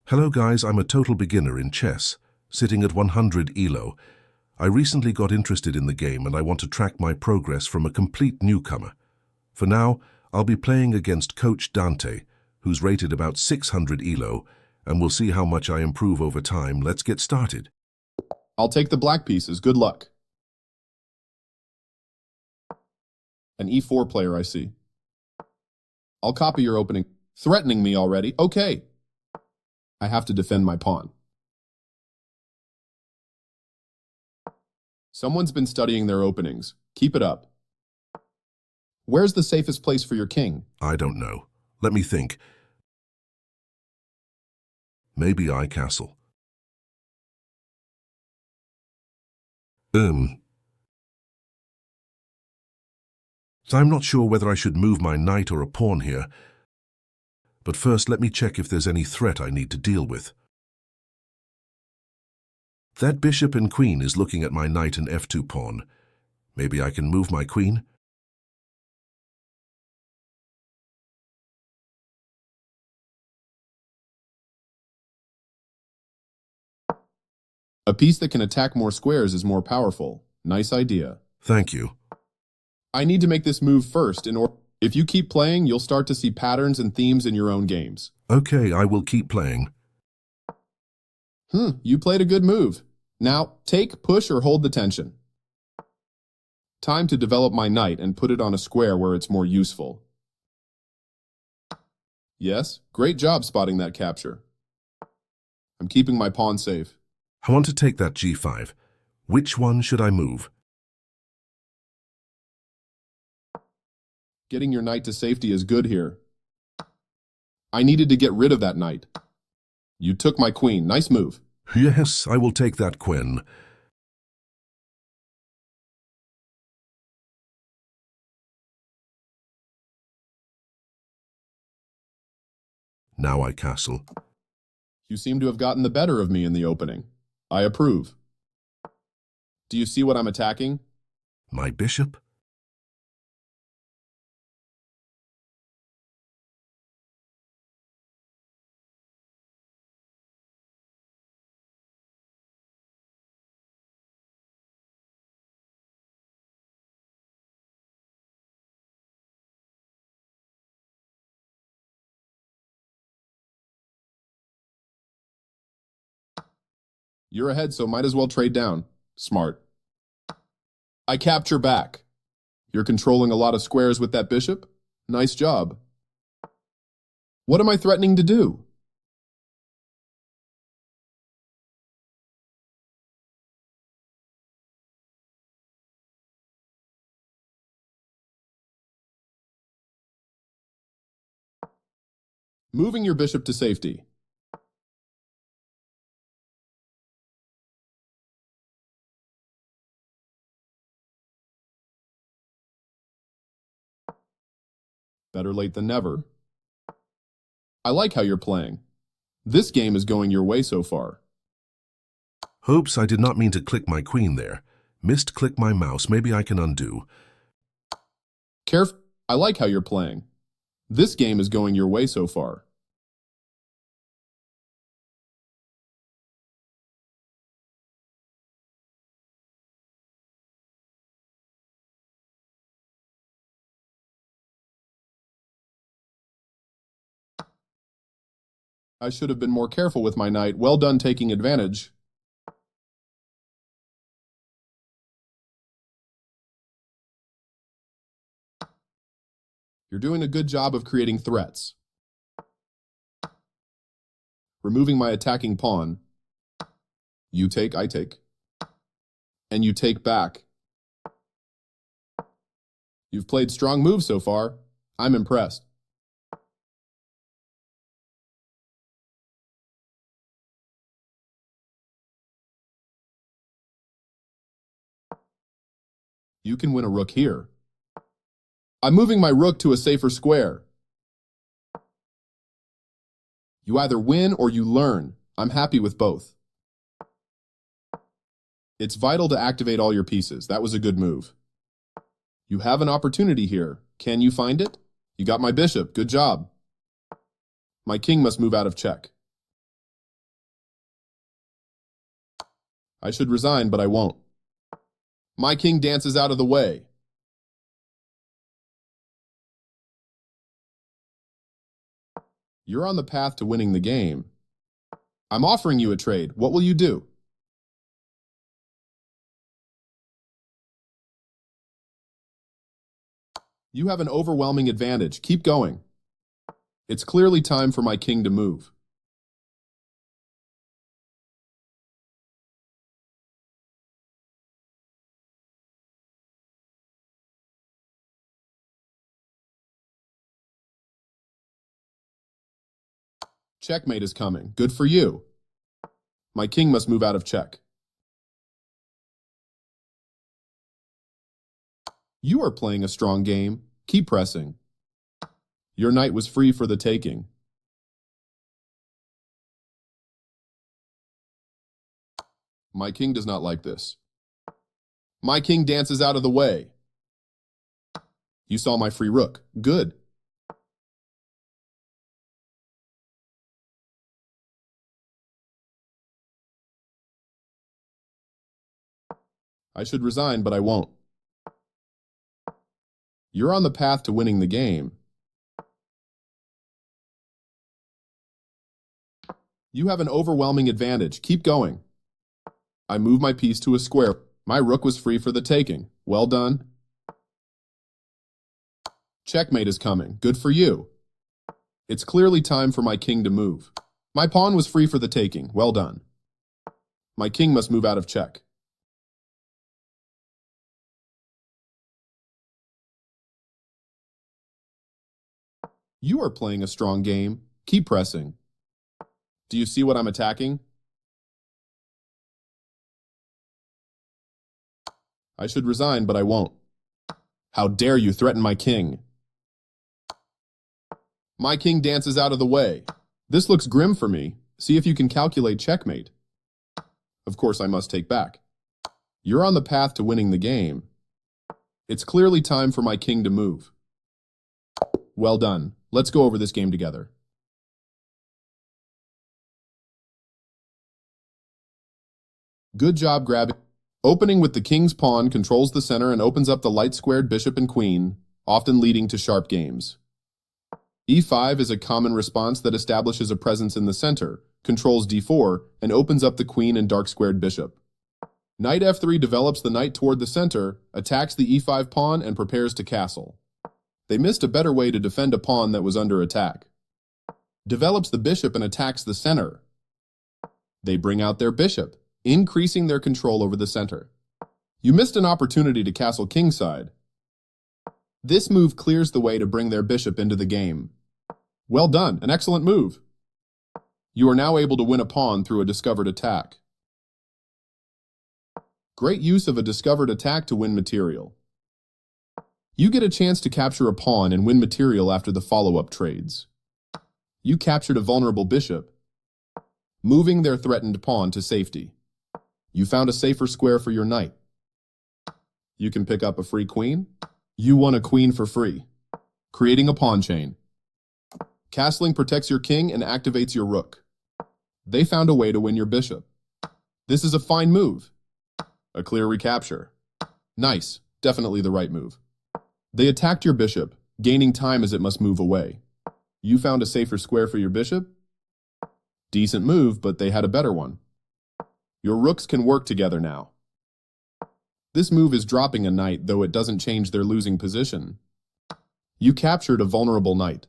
Hello guys, I'm a total beginner in chess, sitting at 100 elo. I recently got interested in the game and I want to track my progress from a complete newcomer. For now, I'll be playing against Coach Dante, who's rated about 600 elo, and we'll see how much I improve over time. Let's get started. I'll take the black pieces. Good luck. An e4 player, I see. I'll copy your opening. Threatening me already? Okay. I have to defend my pawn. Someone's been studying their openings. Keep it up. Where's the safest place for your king? I don't know. Let me think. Maybe I castle. So I'm not sure whether I should move my knight or a pawn here. But first, let me check if there's any threat I need to deal with. That bishop and queen is looking at my knight and f2 pawn. Maybe I can move my queen? A piece that can attack more squares is more powerful. Nice idea. Thank you. I need to make this move first in order. If you keep playing, you'll start to see patterns and themes in your own games. Okay, I will keep playing. You played a good move. Now, take, push, or hold the tension. Time to develop my knight and put it on a square where it's more useful. Yes, great job spotting that capture. I'm keeping my pawn safe. I want to take that g5. Which one should I move? Getting your knight to safety is good here. I needed to get rid of that knight. You took my queen. Nice move. Yes, I will take that queen. Now I castle. You seem to have gotten the better of me in the opening. I approve. Do you see what I'm attacking? My bishop? You're ahead, so might as well trade down. Smart. I capture back. You're controlling a lot of squares with that bishop? Nice job. What am I threatening to do? Moving your bishop to safety. Better late than never. I like how you're playing. This game is going your way so far. Oops, I did not mean to click my queen there. Missed click my mouse. Maybe I can undo. I like how you're playing. This game is going your way so far. I should have been more careful with my knight. Well done taking advantage. You're doing a good job of creating threats. Removing my attacking pawn. You take, I take. And you take back. You've played strong moves so far. I'm impressed. You can win a rook here. I'm moving my rook to a safer square. You either win or you learn. I'm happy with both. It's vital to activate all your pieces. That was a good move. You have an opportunity here. Can you find it? You got my bishop. Good job. My king must move out of check. I should resign, but I won't. My king dances out of the way. You're on the path to winning the game. I'm offering you a trade. What will you do? You have an overwhelming advantage. Keep going. It's clearly time for my king to move. Checkmate is coming. Good for you. My king must move out of check. You are playing a strong game. Keep pressing. Your knight was free for the taking. My king does not like this. My king dances out of the way. You saw my free rook. Good. I should resign, but I won't. You're on the path to winning the game. You have an overwhelming advantage. Keep going. I move my piece to a square. My rook was free for the taking. Well done. Checkmate is coming. Good for you. It's clearly time for my king to move. My pawn was free for the taking. Well done. My king must move out of check. You are playing a strong game. Keep pressing. Do you see what I'm attacking? I should resign, but I won't. How dare you threaten my king? My king dances out of the way. This looks grim for me. See if you can calculate checkmate. Of course, I must take back. You're on the path to winning the game. It's clearly time for my king to move. Well done. Let's go over this game together. Good job grabbing. Opening with the king's pawn controls the center and opens up the light-squared bishop and queen, often leading to sharp games. e5 is a common response that establishes a presence in the center, controls d4, and opens up the queen and dark-squared bishop. Knight f3 develops the knight toward the center, attacks the e5 pawn, and prepares to castle. They missed a better way to defend a pawn that was under attack. Develops the bishop and attacks the center. They bring out their bishop, increasing their control over the center. You missed an opportunity to castle kingside. This move clears the way to bring their bishop into the game. Well done, an excellent move. You are now able to win a pawn through a discovered attack. Great use of a discovered attack to win material. You get a chance to capture a pawn and win material after the follow-up trades. You captured a vulnerable bishop, moving their threatened pawn to safety. You found a safer square for your knight. You can pick up a free queen. You won a queen for free, creating a pawn chain. Castling protects your king and activates your rook. They found a way to win your bishop. This is a fine move. A clear recapture. Nice, definitely the right move. They attacked your bishop, gaining time as it must move away. You found a safer square for your bishop? Decent move, but they had a better one. Your rooks can work together now. This move is dropping a knight, though it doesn't change their losing position. You captured a vulnerable knight.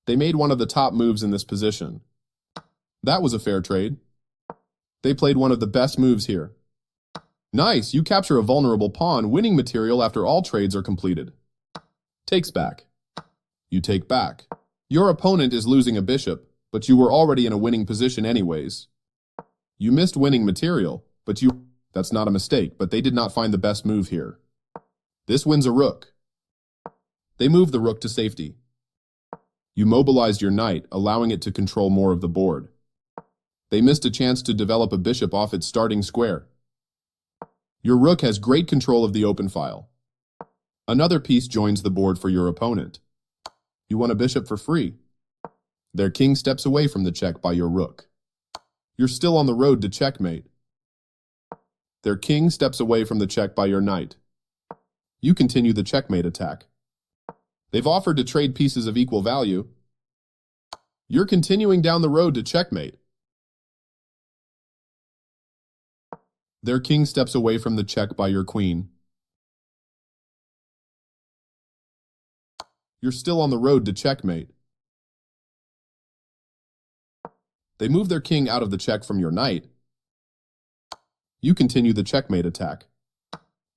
They made one of the top moves in this position. That was a fair trade. They played one of the best moves here. Nice, you capture a vulnerable pawn, winning material after all trades are completed. Takes back. You take back. Your opponent is losing a bishop, but you were already in a winning position anyways. You missed winning material, but that's not a mistake, but they did not find the best move here. This wins a rook. They move the rook to safety. You mobilized your knight, allowing it to control more of the board. They missed a chance to develop a bishop off its starting square. Your rook has great control of the open file. Another piece joins the board for your opponent. You won a bishop for free. Their king steps away from the check by your rook. You're still on the road to checkmate. Their king steps away from the check by your knight. You continue the checkmate attack. They've offered to trade pieces of equal value. You're continuing down the road to checkmate. Their king steps away from the check by your queen. You're still on the road to checkmate. They move their king out of the check from your knight. You continue the checkmate attack.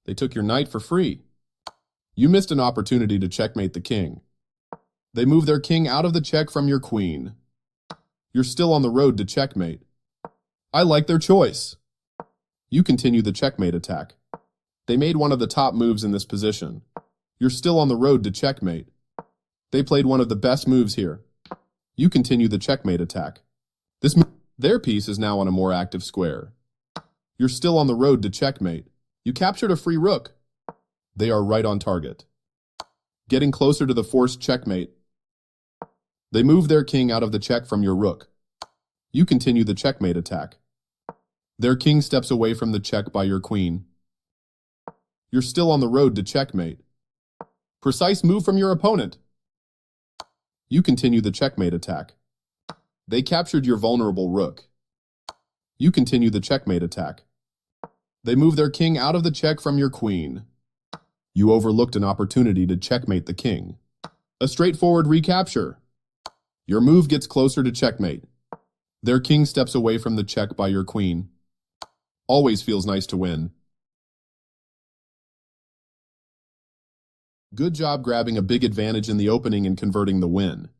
They took your knight for free. You missed an opportunity to checkmate the king. They move their king out of the check from your queen. You're still on the road to checkmate. I like their choice. You continue the checkmate attack. They made one of the top moves in this position. You're still on the road to checkmate. They played one of the best moves here. You continue the checkmate attack. Their piece is now on a more active square. You're still on the road to checkmate. You captured a free rook. They are right on target. Getting closer to the forced checkmate. They move their king out of the check from your rook. You continue the checkmate attack. Their king steps away from the check by your queen. You're still on the road to checkmate. Precise move from your opponent. You continue the checkmate attack. They captured your vulnerable rook. You continue the checkmate attack. They move their king out of the check from your queen. You overlooked an opportunity to checkmate the king. A straightforward recapture. Your move gets closer to checkmate. Their king steps away from the check by your queen. Always feels nice to win. Good job grabbing a big advantage in the opening and converting the win.